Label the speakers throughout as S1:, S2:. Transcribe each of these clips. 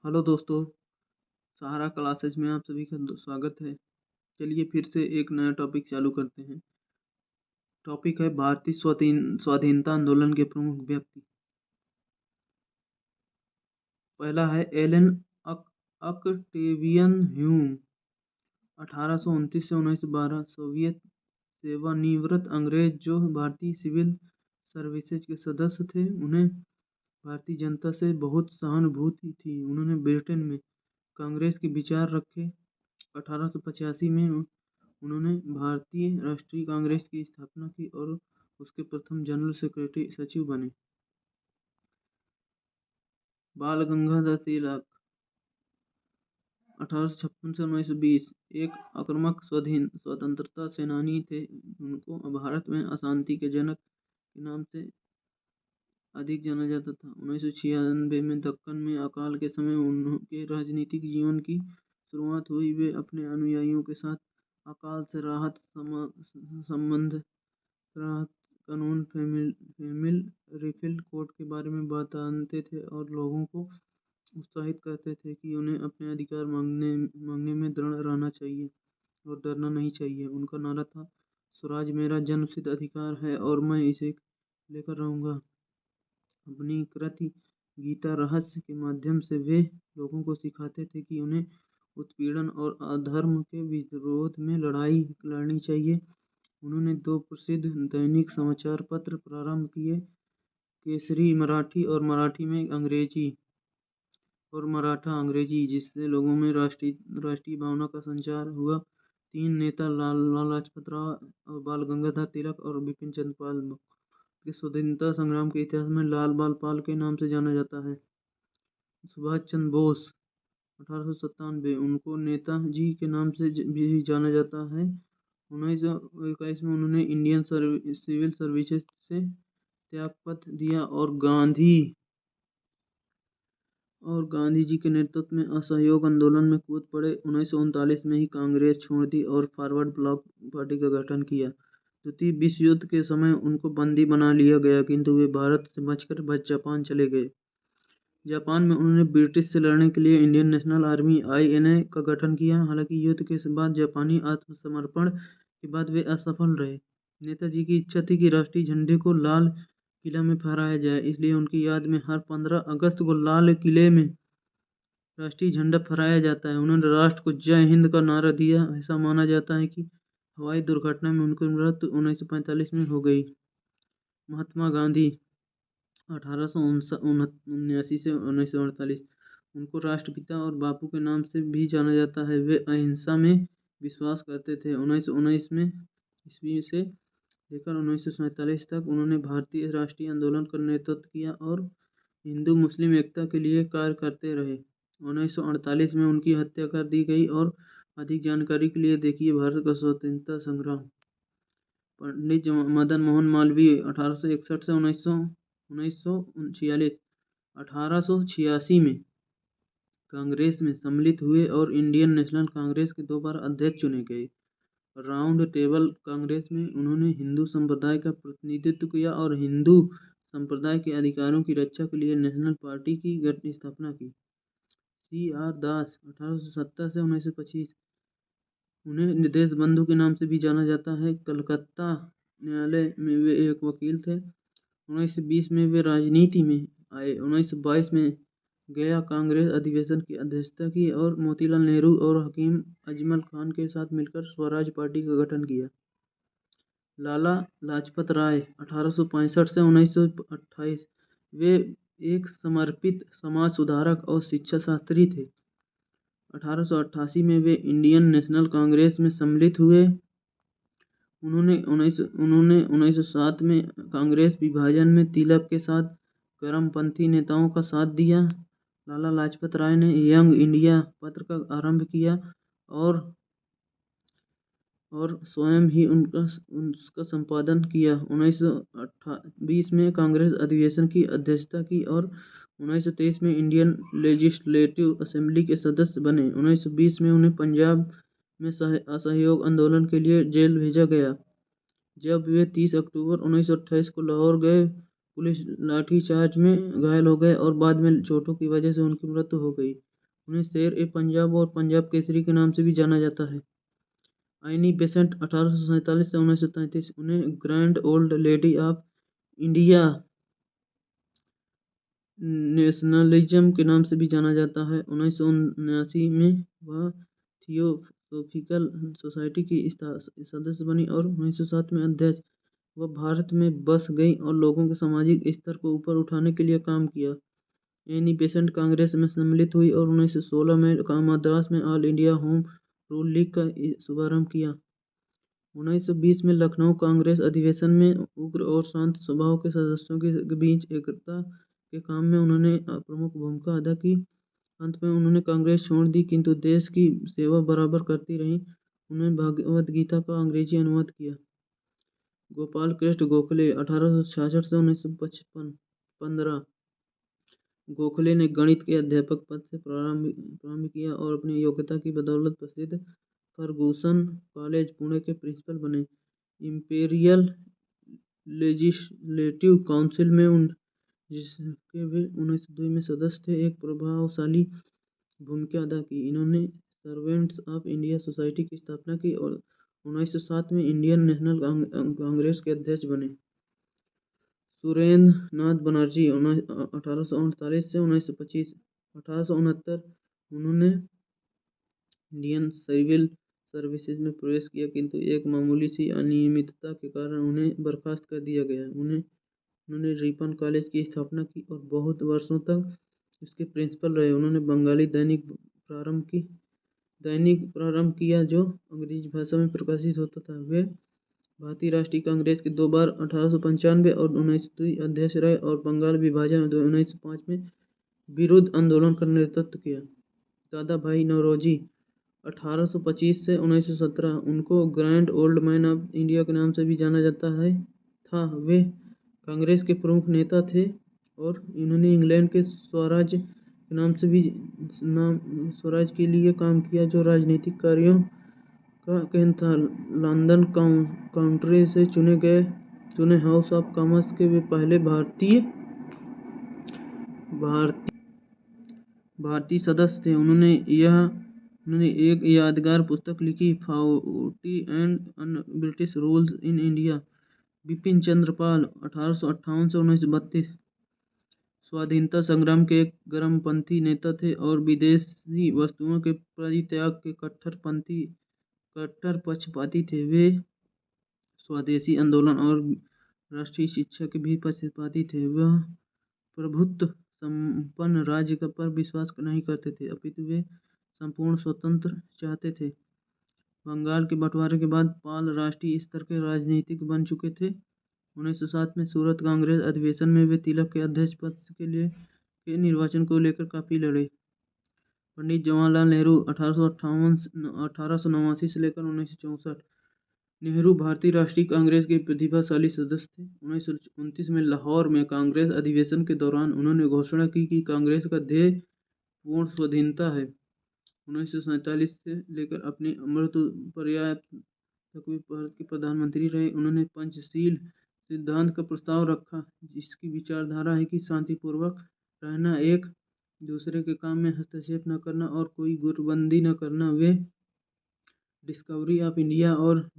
S1: Hello दोस्तों, सहारा classes में आप सभी का स्वागत है। चलिए फिर से एक नया टॉपिक चालू करते हैं। टॉपिक है भारतीय स्वाधीनता आंदोलन के प्रमुख व्यक्ति। पहला है एलन अकटेवियन ह्यूम। 1829 से 1912 सोवियत सेवानिवृत्त अंग्रेज जो भारतीय सिविल सर्विसेज के सदस्य थे। उन्हें भारतीय जनता से बहुत सहानुभूति थी। उन्होंने ब्रिटेन में कांग्रेस के विचार रखे। 1885 में उन्होंने भारतीय राष्ट्रीय कांग्रेस की स्थापना की और उसके प्रथम जनरल सेक्रेटरी सचिव बने। बाल गंगाधर तिलक 1856 से 1920 एक आक्रामक स्वतंत्रता सेनानी थे। उनको भारत में अशांति के जनक के नाम से अधिक जाना जाता था। 1996 में दक्कन में अकाल के समय उनके राजनीतिक जीवन की शुरुआत हुई। वे अपने अनुयायियों के साथ अकाल से राहत संबंध राहत कानून फैमिल रिफिल कोड के बारे में बताते थे और लोगों को उत्साहित करते थे कि उन्हें अपने अधिकार मांगने में दृढ़ रहना चाहिए और डरना नहीं चाहिए। उनका नारा था, स्वराज मेरा जन्मसिद्ध अधिकार है और मैं इसे लेकर रहूँगा। अपनी कृति गीता रहस्य के माध्यम से वे लोगों को सिखाते थे कि उन्हें उत्पीड़न और अधर्म के विरोध में लड़ाई लड़नी चाहिए। उन्होंने 2 प्रसिद्ध दैनिक समाचार पत्र प्रारंभ किए, केसरी मराठी और मराठी में अंग्रेजी और मराठा अंग्रेजी, जिससे लोगों में राष्ट्रीय भावना का संचार हुआ। 3 नेता लाला लाजपत राय और बाल गंगाधर तिलक और बिपिन चंद्र पाल के स्वतंत्रता संग्राम के इतिहास में लाल बाल पाल के नाम से जाना जाता है। सुभाष चंद्र बोस 1897 उनको नेताजी के नाम से भी जाना जाता है। 1921 में उन्होंने इंडियन सिविल सर्विसेज से त्यागपत्र दिया और गांधी जी के नेतृत्व में असहयोग आंदोलन में कूद पड़े। 1939 में ही कांग्रेस छोड़ दी और फॉरवर्ड ब्लॉक पार्टी का गठन किया। द्वितीय विश्व युद्ध के समय उनको बंदी बना लिया गया, किंतु वे भारत से बचकर जापान चले गए। जापान में उन्होंने ब्रिटिश से लड़ने के लिए इंडियन नेशनल आर्मी (INA) का गठन किया। हालांकि युद्ध के बाद जापानी आत्मसमर्पण के बाद वे असफल रहे। नेताजी की इच्छा थी कि राष्ट्रीय झंडे को लाल किला में फहराया जाए, इसलिए उनकी याद में हर 15 अगस्त को लाल किले में राष्ट्रीय झंडा फहराया जाता है। उन्होंने राष्ट्र को जय हिंद का नारा दिया। ऐसा माना जाता है कि हवाई दुर्घटना में उनकी मृत्यु 1945 में हो गई। महात्मा गांधी 1879 से 1948 उनको राष्ट्रपिता और बापू के नाम से भी जाना जाता है। वे अहिंसा में विश्वास करते थे। 1919 में ईस्वी से लेकर 1947 तक उन्होंने भारतीय राष्ट्रीय आंदोलन का नेतृत्व किया और हिंदू मुस्लिम एकता के लिए कार्य करते रहे। 1948 में उनकी हत्या कर दी गई। और अधिक जानकारी के लिए देखिए भारत का स्वतंत्रता संग्राम। पंडित मदन मोहन मालवीय 1861 से 1946 1886 में कांग्रेस में सम्मिलित हुए और इंडियन नेशनल कांग्रेस के 2 बार अध्यक्ष चुने गए। राउंड टेबल कांग्रेस में उन्होंने हिंदू संप्रदाय का प्रतिनिधित्व किया और हिंदू संप्रदाय के अधिकारों की रक्षा के लिए नेशनल पार्टी की स्थापना की। CR दास 1870 से 1925 उन्हें देशबंधु के नाम से भी जाना जाता है। कलकत्ता न्यायालय में वे एक वकील थे। 1920 में वे राजनीति में आए। 1922 में गया कांग्रेस अधिवेशन की अध्यक्षता की और मोतीलाल नेहरू और हकीम अजमल खान के साथ मिलकर स्वराज पार्टी का गठन किया। लाला लाजपत राय 1865 से 1928 वे एक समर्पित समाज सुधारक और शिक्षा शास्त्री थे। 1888 में वे इंडियन नेशनल कांग्रेस में सम्मिलित हुए। उन्होंने 1907 में कांग्रेस विभाजन में तिलक के साथ चरमपंथी नेताओं का साथ दिया। लाला लाजपत राय ने यंग इंडिया पत्र का आरंभ किया और स्वयं ही उसका संपादन किया। 1920 में कांग्रेस अधिवेशन की अध्यक्षता की और 1923 में इंडियन लेजिस्लेटिव असेंबली के सदस्य बने। 1920 में उन्हें पंजाब में असहयोग आंदोलन के लिए जेल भेजा गया। जब वे 30 अक्टूबर 1928 को लाहौर गए, पुलिस लाठीचार्ज में घायल हो गए और बाद में चोटों की वजह से उनकी मृत्यु हो गई। उन्हें शेर-ए-पंजाब और पंजाब केसरी के नाम से भी जाना जाता है। एनी बेसेंट 1847 से 1933, उन्हें grand old lady of India nationalism के नाम से भी जाना जाता है। 1979 में वह थियोसॉफिकल सोसाइटी की सदस्य बनी और 1907 में अध्यक्ष। वह भारत में बस गई और लोगों के सामाजिक स्तर को ऊपर उठाने के लिए काम किया। एनी बेसेंट कांग्रेस में सम्मिलित हुई और 1916 में मद्रास में all India home rule league का शुभारंभ किया। 1920 में लखनऊ कांग्रेस अधिवेशन में उग्र और शांत स्वभाव के सदस्यों के बीच एकता के काम में उन्होंने प्रमुख भूमिका अदा की। अंत में उन्होंने कांग्रेस छोड़ दी, किंतु देश की सेवा बराबर करती रहीं। उन्होंने भगवद गीता का अंग्रेजी अनुवाद किया। गोपाल कृष्ण गोखले 1866 से 1915। गोखले ने गणित के अध्यापक पद से प्रारंभ किया और अपनी योग्यता की बदौलत प्रसिद्ध फर्गूसन कॉलेज पुणे के प्रिंसिपल बने। इंपीरियल लेजिस्लेटिव काउंसिल में जिसके वे 1902 में सदस्य थे, एक प्रभावशाली भूमिका अदा की। इन्होंने सर्वेंट्स ऑफ इंडिया सोसाइटी की स्थापना की और 1907 में इंडियन नेशनल कांग्रेस के अध्यक्ष बने। सुरेंद्र नाथ बनर्जी 1838 से 1925। 1869 उन्होंने इंडियन सिविल सर्विसेज में प्रवेश किया, किंतु एक मामूली सी अनियमितता के कारण उन्हें बर्खास्त कर दिया गया। उन्होंने रिपन कॉलेज की स्थापना की और बहुत वर्षों तक इसके प्रिंसिपल रहे। उन्होंने बंगाली दैनिक प्रारंभ किया जो अंग्रेजी भाषा में प्रकाशित होता था। वे भारतीय राष्ट्रीय कांग्रेस के 2 बार 1895 और 1902 अध्यक्ष रहे और बंगाल विभाजन 1905 में विरुद्ध आंदोलन का नेतृत्व किया। दादा भाई नौरोजी 1825 से 1917, उनको grand old man of India के नाम से भी जाना जाता था। वे कांग्रेस के प्रमुख नेता थे और इन्होंने इंग्लैंड के स्वराज के नाम से भी स्वराज के लिए काम किया, जो राजनीतिक कार्यों का केंद्र था। लंदन काउंटी से चुने हाउस ऑफ कॉमन्स के वे पहले भारतीय सदस्य थे। उन्होंने एक यादगार पुस्तक लिखी, 40 and British rules in India. Bipin Chandra Pal 1858 से 1932 स्वाधीनता संग्राम के एक गर्मपंथी नेता थे और विदेशी वस्तुओं के परित्याग के कट्टर पक्षपाती थे। वे स्वदेशी आंदोलन और राष्ट्रीय शिक्षा के भी पक्षपाती थे। वह प्रभुत्व संपन्न राज्य पर विश्वास नहीं करते थे, अपितु वे संपूर्ण स्वतंत्र चाहते थे। बंगाल के बंटवारे के बाद पाल राष्ट्रीय स्तर के राजनीतिक बन चुके थे। 1907 में सूरत कांग्रेस अधिवेशन में वे तिलक के अध्यक्ष पद के निर्वाचन को लेकर काफी लड़े। पंडित जवाहरलाल नेहरू 1889 से लेकर 1964। नेहरू भारतीय राष्ट्रीय कांग्रेस के प्रतिभाशाली सदस्य थे। 1929 में लाहौर में कांग्रेस अधिवेशन के दौरान उन्होंने घोषणा की कि कांग्रेस का ध्येय पूर्ण स्वाधीनता है। 1947 से लेकर अपनी अमृत पर्याय तक वे भारत के प्रधानमंत्री रहे। उन्होंने पंचशील सिद्धांत का प्रस्ताव रखा, जिसकी विचारधारा है कि शांतिपूर्वक रहना, एक दूसरे के काम में हस्तक्षेप न करना और कोई गुटबंदी न करना। वे डिस्कवरी ऑफ इंडिया और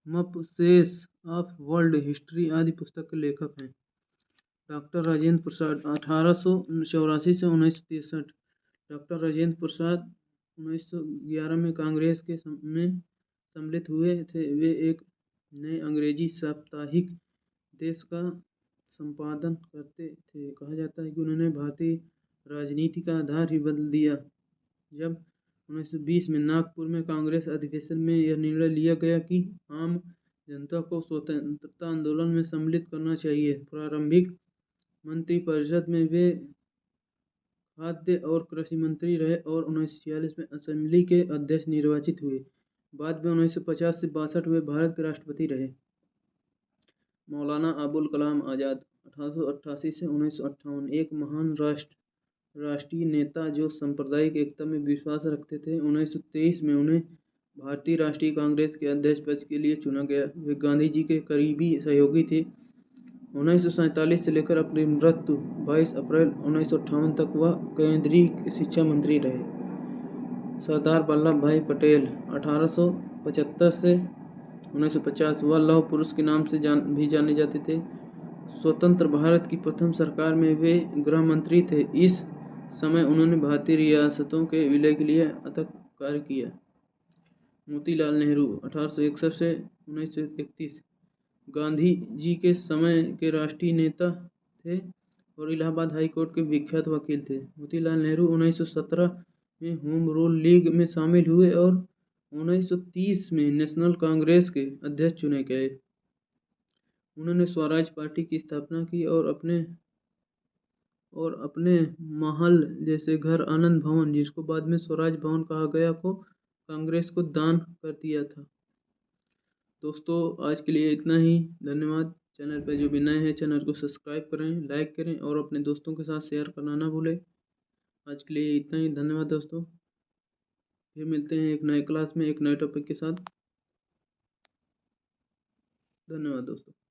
S1: गिल्मप्सेस ऑफ वर्ल्ड हिस्ट्री आदि पुस्तक के लेखक हैं। डॉक्टर राजेंद्र प्रसाद 1884 से 1963। डॉक्टर राजेंद्र प्रसाद 1911 में कांग्रेस में सम्मिलित हुए थे। वे एक नए अंग्रेजी साप्ताहिक देश का संपादन करते थे। कहा जाता है कि उन्होंने भारतीय राजनीति का आधार ही बदल दिया। जब 1920 में नागपुर में कांग्रेस अधिवेशन में यह निर्णय लिया गया कि आम जनता को स्वतंत्रता आंदोलन में सम्मिलित करना चाहिए। प्रारंभिक मंत्रिपरिषद में वे खाद्य और कृषि मंत्री रहे और 1946 में असेंबली के अध्यक्ष निर्वाचित हुए। बाद में 1950 से 62 वे भारत के राष्ट्रपति रहे। मौलाना अबुल कलाम आज़ाद 1888 से 1958, एक महान राष्ट्रीय नेता जो सांप्रदायिक एकता में विश्वास रखते थे। 1923 में उन्हें भारतीय राष्ट्रीय कांग्रेस के अध्यक्ष पद के लिए चुना गया। वे गांधी जी के करीबी सहयोगी थे 1947 से लेकर अपनी मृत्यु 22 अप्रैल 1958 तक वह केंद्रीय शिक्षा मंत्री रहे। सरदार वल्लभ भाई पटेल 1875 से 1950 वह लौह पुरुष के नाम से भी जाने जाते थे। स्वतंत्र भारत की प्रथम सरकार में वे गृह मंत्री थे। इस समय उन्होंने भारतीय रियासतों के विलय के लिए अथक कार्य किया। मोतीलाल नेहरू 1861 से 1931 गांधी जी के समय के राष्ट्रीय नेता थे और इलाहाबाद हाई कोर्ट के विख्यात वकील थे। मोतीलाल नेहरू 1917 में होम रूल लीग में शामिल हुए और 1930 में नेशनल कांग्रेस के अध्यक्ष चुने गए। उन्होंने स्वराज पार्टी की स्थापना की और अपने महल जैसे घर आनंद भवन, जिसको बाद में स्वराज भवन कहा गया, को कांग्रेस को दान कर दिया था। दोस्तों आज के लिए इतना ही। धन्यवाद। चैनल पर जो भी नए हैं चैनल को सब्सक्राइब करें, लाइक करें और अपने दोस्तों के साथ शेयर करना ना भूलें। आज के लिए इतना ही। धन्यवाद दोस्तों। फिर मिलते हैं एक नए क्लास में एक नए टॉपिक के साथ। धन्यवाद दोस्तों।